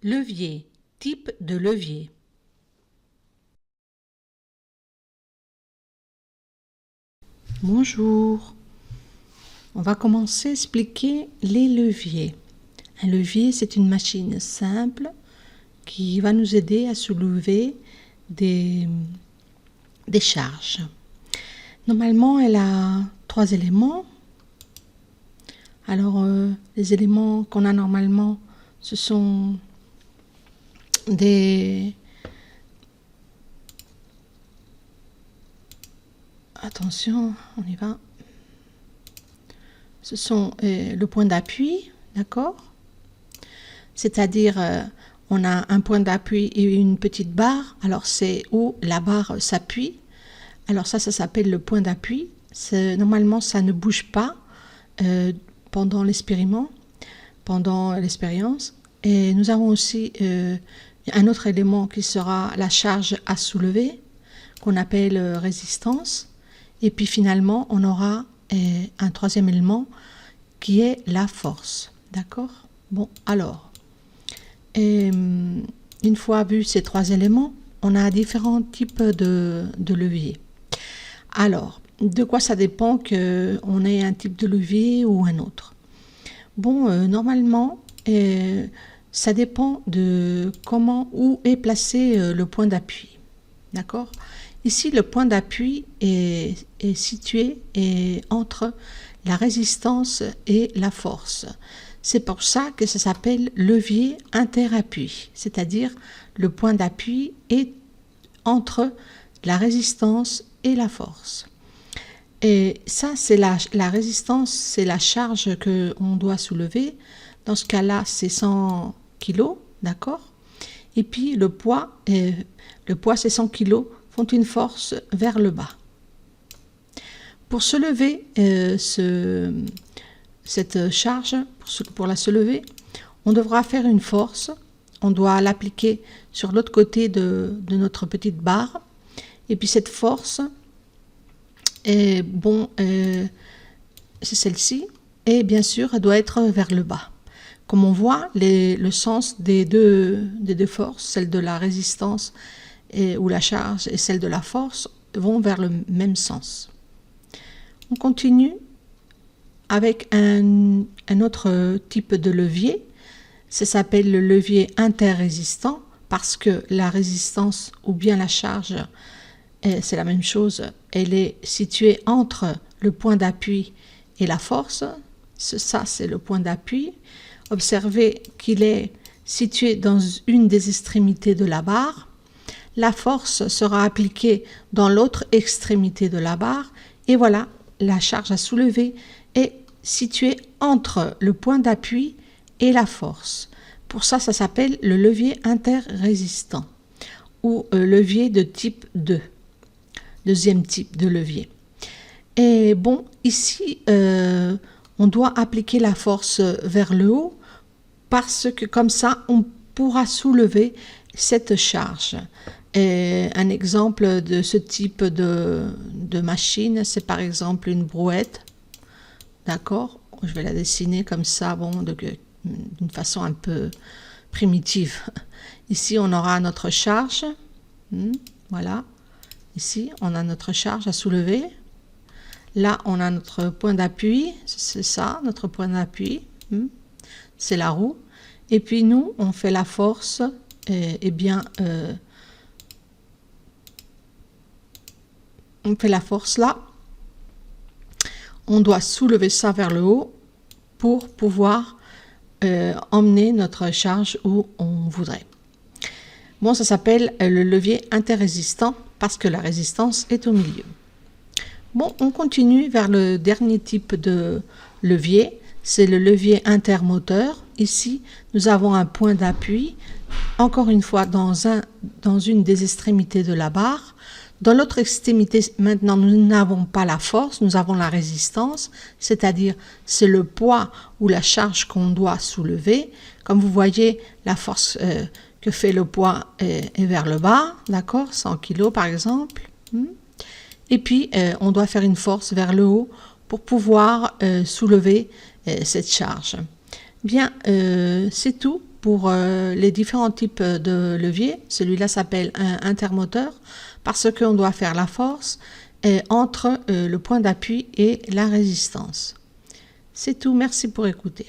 Levier, type de levier. Bonjour. On va commencer à expliquer les leviers. Un levier, c'est une machine simple qui va nous aider à soulever des charges. Normalement, elle a 3 éléments. Alors, les éléments qu'on a normalement, ce sont des... Attention, on y va. Ce sont le point d'appui, d'accord? C'est-à-dire, on a un point d'appui et une petite barre. Alors, c'est où la barre s'appuie. Alors ça s'appelle le point d'appui. Normalement, ça ne bouge pas pendant l'expérience. Et nous avons aussi un autre élément qui sera la charge à soulever, qu'on appelle résistance. Et puis finalement, on aura un troisième élément qui est la force. D'accord? Bon, alors, une fois vu ces 3 éléments, on a différents types de leviers. Alors, de quoi ça dépend qu'on ait un type de levier ou un autre? Bon, normalement, ça dépend de où est placé le point d'appui. D'accord? Ici, le point d'appui est situé entre la résistance et la force. C'est pour ça que ça s'appelle levier interappui, c'est-à-dire le point d'appui est entre la résistance et la force. Et ça, c'est la résistance, c'est la charge qu'on doit soulever. Dans ce cas-là, c'est 100 kg, d'accord? Et puis le poids, c'est 100 kg, font une force vers le bas. Pour soulever cette charge, pour la soulever, on devra faire une force. On doit l'appliquer sur l'autre côté de notre petite barre. Et puis cette force, c'est celle-ci. Et bien sûr, elle doit être vers le bas. Comme on voit, le sens des deux forces, celle de la résistance ou la charge et celle de la force, vont vers le même sens. On continue avec un autre type de levier. Ça s'appelle le levier interrésistant parce que la résistance ou bien la charge, c'est la même chose, elle est située entre le point d'appui et la force. Ça, c'est le point d'appui. Observez qu'il est situé dans une des extrémités de la barre. La force sera appliquée dans l'autre extrémité de la barre. Et voilà, la charge à soulever est située entre le point d'appui et la force. Pour ça, ça s'appelle le levier interrésistant ou levier de type 2. Deuxième type de levier. Et bon, ici, on doit appliquer la force vers le haut parce que comme ça, on pourra soulever cette charge. Et un exemple de ce type de machine, c'est par exemple une brouette. D'accord? Je vais la dessiner comme ça, bon, d'une façon un peu primitive. Ici, on aura notre charge. Voilà. Ici, on a notre charge à soulever. Là, on a notre point d'appui. C'est ça, notre point d'appui. C'est la roue. Et puis, nous, on fait la force. On fait la force là. On doit soulever ça vers le haut pour pouvoir emmener notre charge où on voudrait. Bon, ça s'appelle le levier interrésistant parce que la résistance est au milieu. Bon, on continue vers le dernier type de levier. C'est le levier intermoteur. Ici, nous avons un point d'appui, encore une fois, dans une des extrémités de la barre. Dans l'autre extrémité, maintenant, nous n'avons pas la force, nous avons la résistance, c'est-à-dire c'est le poids ou la charge qu'on doit soulever. Comme vous voyez, la force que fait le poids est vers le bas, d'accord, 100 kg par exemple. Et puis, on doit faire une force vers le haut pour pouvoir soulever cette charge. Bien, c'est tout pour les différents types de levier. Celui-là s'appelle un intermoteur parce qu'on doit faire la force entre le point d'appui et la résistance. C'est tout, merci pour écouter.